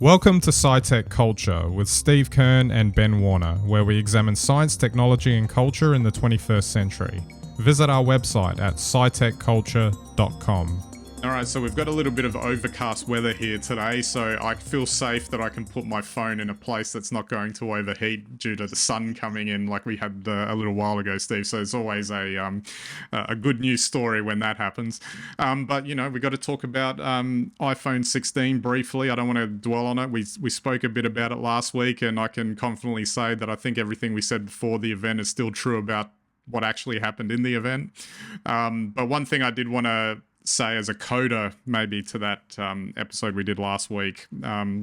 Welcome to SciTech Culture with Steve Kern and Ben Warner, where we examine science, technology, and culture in the 21st century. Visit our website at scitechculture.com. Alright, so we've got a little bit of overcast weather here today, so I feel safe that I can put my phone in a place that's not going to overheat due to the sun coming in like we had a little while ago, Steve. So it's always a good news story when that happens. But, you know, we got to talk about iPhone 16 briefly. I don't want to dwell on it. We spoke a bit about it last week, and I can confidently say that I think everything we said before the event is still true about what actually happened in the event. But one thing I did want to say as a coda maybe to that episode we did last week, I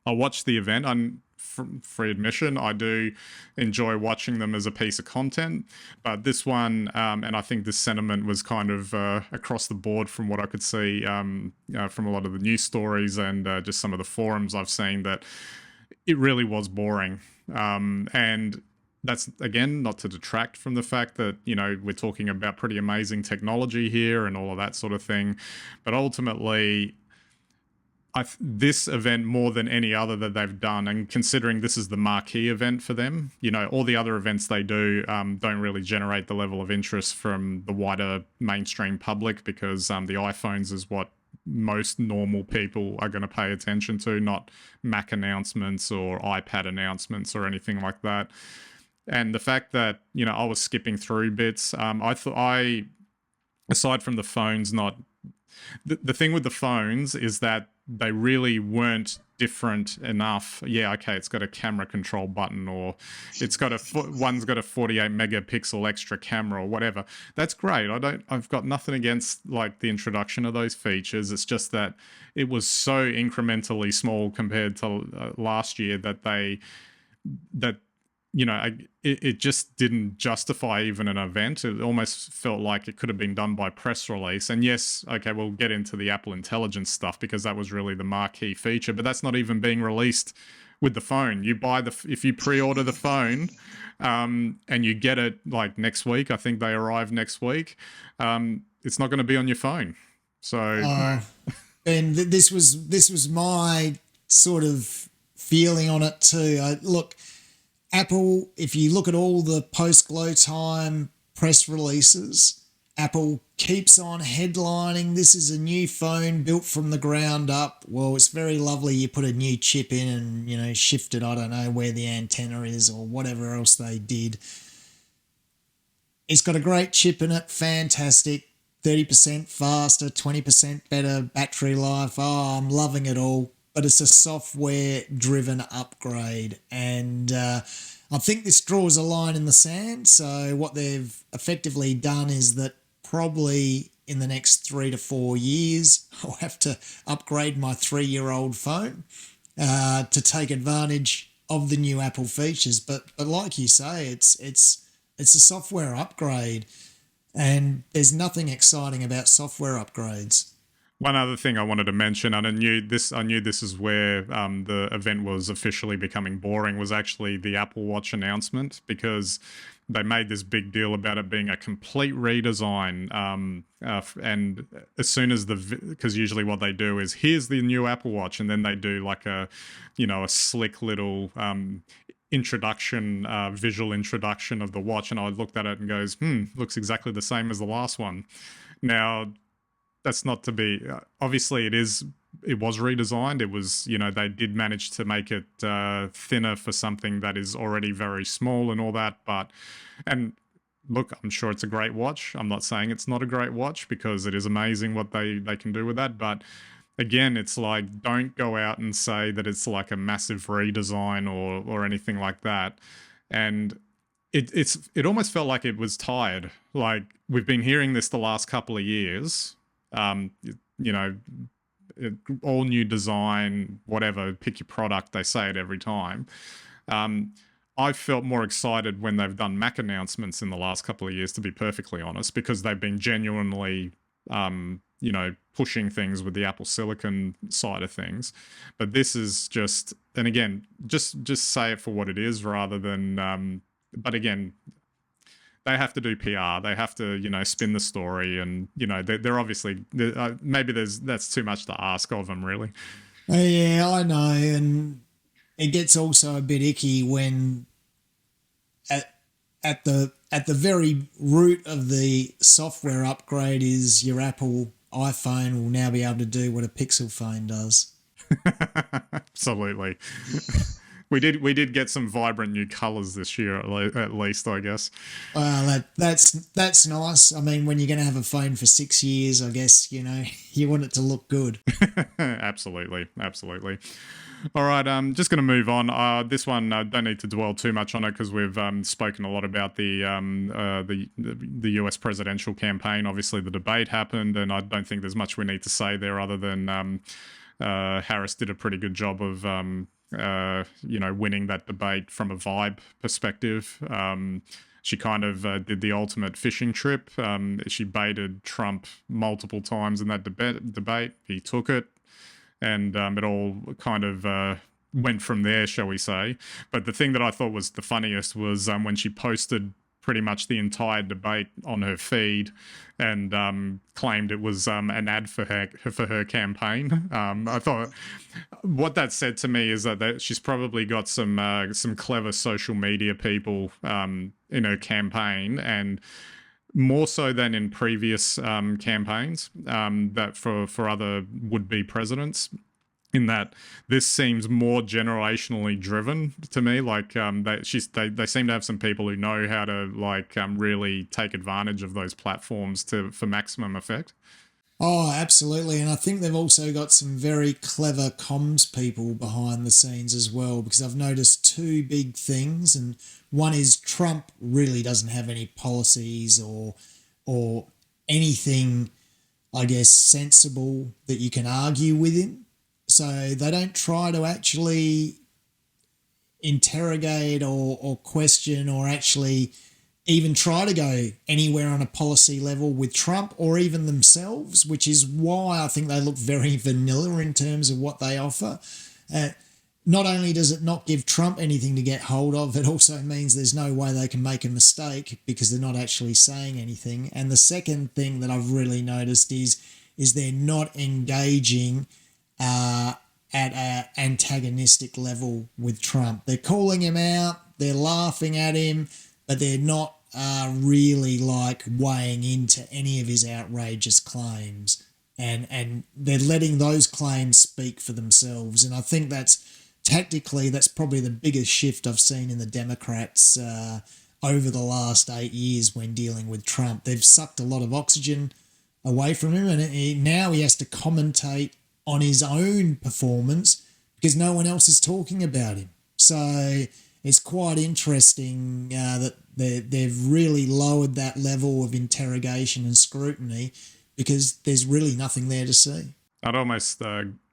watched the event on free admission. I do enjoy watching them as a piece of content, but this one, and I think this sentiment was kind of across the board from what I could see from a lot of the news stories and just some of the forums I've seen, that it really was boring. And that's, again, not to detract from the fact that, you know, we're talking about pretty amazing technology here and all of that sort of thing. But ultimately, this event, more than any other that they've done, and considering this is the marquee event for them, you know, all the other events they do don't really generate the level of interest from the wider mainstream public, because the iPhones is what most normal people are going to pay attention to, not Mac announcements or iPad announcements or anything like that. And the fact that, you know, I was skipping through bits, aside from the phones, the thing with the phones is that they really weren't different enough. Yeah, okay, it's got a camera control button, or it's got one's got a 48 megapixel extra camera or whatever. That's great. I've got nothing against like the introduction of those features. It's just that it was so incrementally small compared to last year that you know, it just didn't justify even an event. It almost felt like it could have been done by press release. And yes, okay, we'll get into the Apple Intelligence stuff because that was really the marquee feature, but that's not even being released with the phone. You buy if you pre-order the phone, and you get it like next week, I think they arrive next week, it's not going to be on your phone. So, and this was my sort of feeling on it too. Look, Apple, if you look at all the post-glow time press releases, Apple keeps on headlining, this is a new phone built from the ground up. Well, it's very lovely you put a new chip in and, you know, shifted, I don't know where the antenna is or whatever else they did. It's got a great chip in it, fantastic, 30% faster, 20% better battery life. Oh, I'm loving it all. But it's a software-driven upgrade. And I think this draws a line in the sand. So what they've effectively done is that probably in the next 3 to 4 years, I'll have to upgrade my 3-year-old phone to take advantage of the new Apple features. But like you say, it's a software upgrade, and there's nothing exciting about software upgrades. One other thing I wanted to mention, and I knew this is where the event was officially becoming boring, was actually the Apple Watch announcement, because they made this big deal about it being a complete redesign. And as soon as because usually what they do is, here's the new Apple Watch, and then they do like a slick little introduction, visual introduction of the watch, and I looked at it and goes, looks exactly the same as the last one. Now, that's not to be, obviously it was redesigned. It was, you know, they did manage to make it thinner for something that is already very small and all that. And look, I'm sure it's a great watch. I'm not saying it's not a great watch, because it is amazing what they can do with that. But again, it's like, don't go out and say that it's like a massive redesign or anything like that. And it almost felt like it was tired. Like, we've been hearing this the last couple of years. You know, all new design, whatever, pick your product, they say it every time. I've felt more excited when they've done Mac announcements in the last couple of years, to be perfectly honest, because they've been genuinely, pushing things with the Apple Silicon side of things. But this is just, and again, just say it for what it is rather than, but again, they have to do PR. They have to, you know, spin the story, and you know, they're obviously maybe that's too much to ask of them, really. Yeah, I know, and it gets also a bit icky when at at the very root of the software upgrade is your Apple iPhone will now be able to do what a Pixel phone does. Absolutely. We did get some vibrant new colors this year, at least, I guess. Well, that's nice. I mean, when you're going to have a phone for 6 years, I guess you want it to look good. Absolutely, absolutely. All right, just going to move on. This one, don't need to dwell too much on it because we've spoken a lot about the US presidential campaign. Obviously, the debate happened, and I don't think there's much we need to say there other than Harris did a pretty good job of winning that debate from a vibe perspective. She kind of did the ultimate fishing trip. She baited Trump multiple times in that debate. He took it, and it all kind of went from there, shall we say. But the thing that I thought was the funniest was when she posted pretty much the entire debate on her feed and claimed it was an ad for her campaign. I thought what that said to me is that she's probably got some clever social media people in her campaign, and more so than in previous campaigns that for other would-be presidents, in that this seems more generationally driven to me. Like they seem to have some people who know how to really take advantage of those platforms for maximum effect. Oh, absolutely. And I think they've also got some very clever comms people behind the scenes as well, because I've noticed two big things. And one is Trump really doesn't have any policies or anything, I guess, sensible that you can argue with him. So they don't try to actually interrogate or question or actually even try to go anywhere on a policy level with Trump or even themselves, which is why I think they look very vanilla in terms of what they offer. Uh, Not only does it not give Trump anything to get hold of, it also means there's no way they can make a mistake because they're not actually saying anything. And the second thing that I've really noticed is they're not engaging at an antagonistic level with Trump. They're calling him out, they're laughing at him, but they're not really weighing into any of his outrageous claims. And they're letting those claims speak for themselves. And I think that's probably the biggest shift I've seen in the Democrats over the last 8 years when dealing with Trump. They've sucked a lot of oxygen away from him, and now he has to commentate on his own performance because no one else is talking about him. So it's quite interesting that they've really lowered that level of interrogation and scrutiny because there's really nothing there to see. I'd almost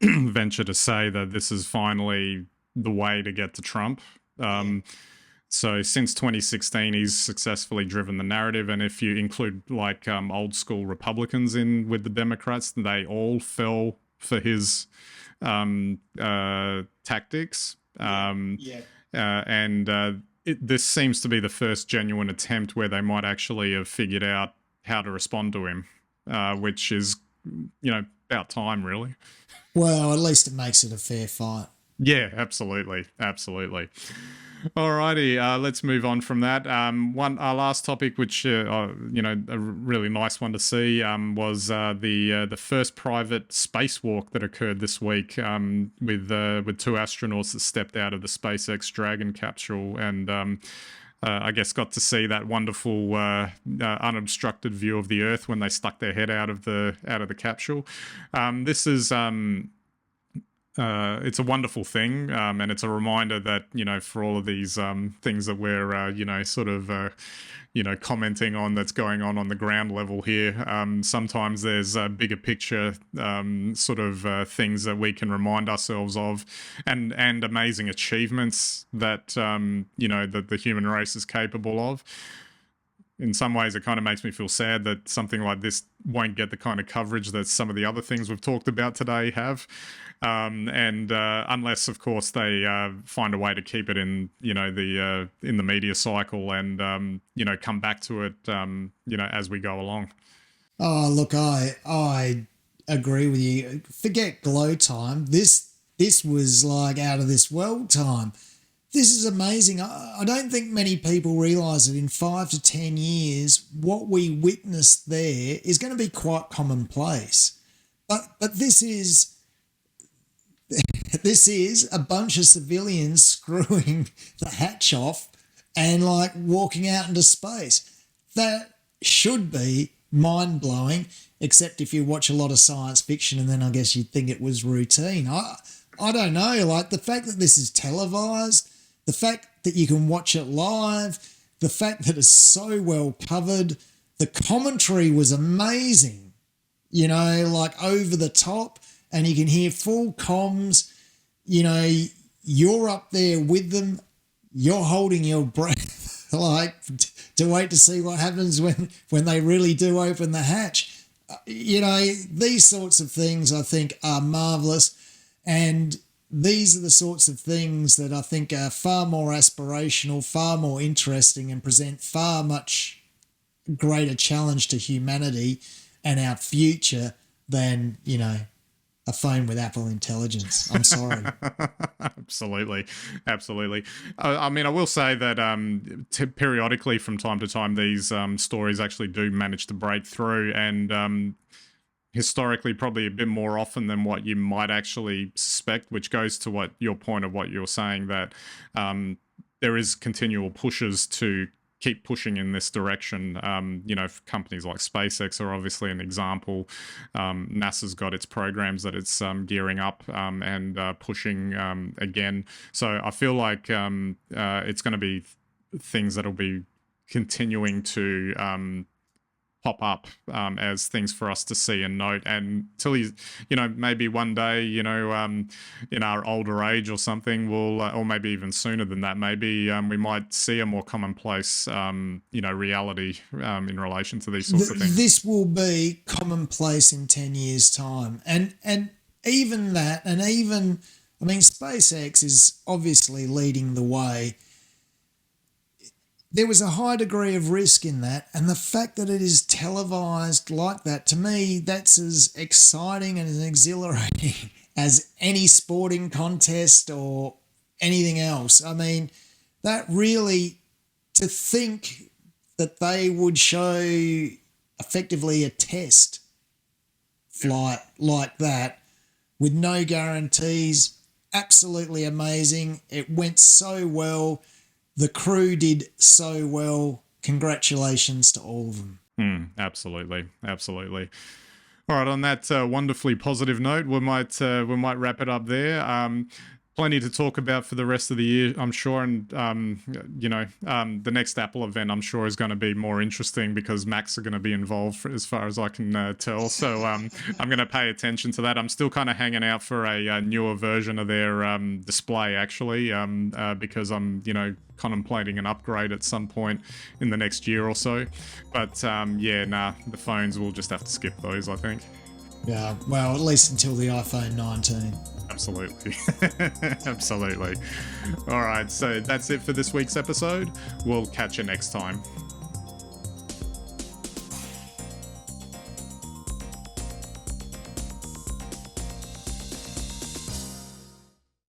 venture to say that this is finally the way to get to Trump. So since 2016, he's successfully driven the narrative, and if you include old school Republicans in with the Democrats, they all fell for his tactics. This seems to be the first genuine attempt where they might actually have figured out how to respond to him, which is, about time, really. Well, at least it makes it a fair fight. Yeah, absolutely, absolutely. Alrighty, let's move on from that. Our last topic, which a really nice one to see, was the first private spacewalk that occurred this week with two astronauts that stepped out of the SpaceX Dragon capsule and. I guess got to see that wonderful unobstructed view of the Earth when they stuck their head out of the capsule. This is it's a wonderful thing, and it's a reminder that for all of these things that we're commenting on that's going on the ground level here, sometimes there's bigger picture things that we can remind ourselves of, and amazing achievements that that the human race is capable of. In some ways, it kind of makes me feel sad that something like this won't get the kind of coverage that some of the other things we've talked about today have. Unless, of course, they find a way to keep it in, in the media cycle and, come back to it, as we go along. Oh, look, I agree with you. Forget glow time. This this was like out of this world time. This is amazing. I don't think many people realise that in 5 to 10 years, what we witnessed there is going to be quite commonplace. But this is a bunch of civilians screwing the hatch off and like walking out into space. That should be mind-blowing, except if you watch a lot of science fiction and then I guess you'd think it was routine. I don't know, like the fact that this is televised, the fact that you can watch it live, the fact that it's so well covered, the commentary was amazing, you know, like over the top, and you can hear full comms, you know, you're up there with them, you're holding your breath, like to wait to see what happens when they really do open the hatch. You know, these sorts of things I think are marvellous, and these are the sorts of things that I think are far more aspirational, far more interesting, and present far much greater challenge to humanity and our future than, you know, a phone with Apple intelligence. I'm sorry. Absolutely. I mean, I will say that periodically from time to time, these stories actually do manage to break through, and historically probably a bit more often than what you might actually suspect, which goes to what your point of what you're saying, that there is continual pushes to keep pushing in this direction. You know, companies like SpaceX are obviously an example. NASA's got its programs that it's gearing up and pushing again. So I feel like it's going to be things that'll be continuing to pop up as things for us to see and note, and till you know, maybe one day, you know, in our older age or something, we'll or maybe even sooner than that, maybe we might see a more commonplace you know, reality in relation to these sorts of things. This will be commonplace in 10 years time, and even that, and even, I mean, SpaceX is obviously leading the way. There was a high degree of risk in that, and the fact that it is televised like that, to me, that's as exciting and as exhilarating as any sporting contest or anything else. I mean, that really, to think that they would show effectively a test flight like that with no guarantees, absolutely amazing. It went so well. The crew did so well. Congratulations to all of them. Absolutely. All right, on that wonderfully positive note, we might wrap it up there. Plenty to talk about for the rest of the year, I'm sure, and you know, the next Apple event, I'm sure, is going to be more interesting because Macs are going to be involved, as far as I can tell. So I'm going to pay attention to that. I'm still kind of hanging out for a newer version of their display, actually, because I'm, you know, contemplating an upgrade at some point in the next year or so. But yeah, the phones, will just have to skip those, I think. Yeah, well, at least until the iPhone 19. Absolutely. Absolutely. All right, so that's it for this week's episode. We'll catch you next time.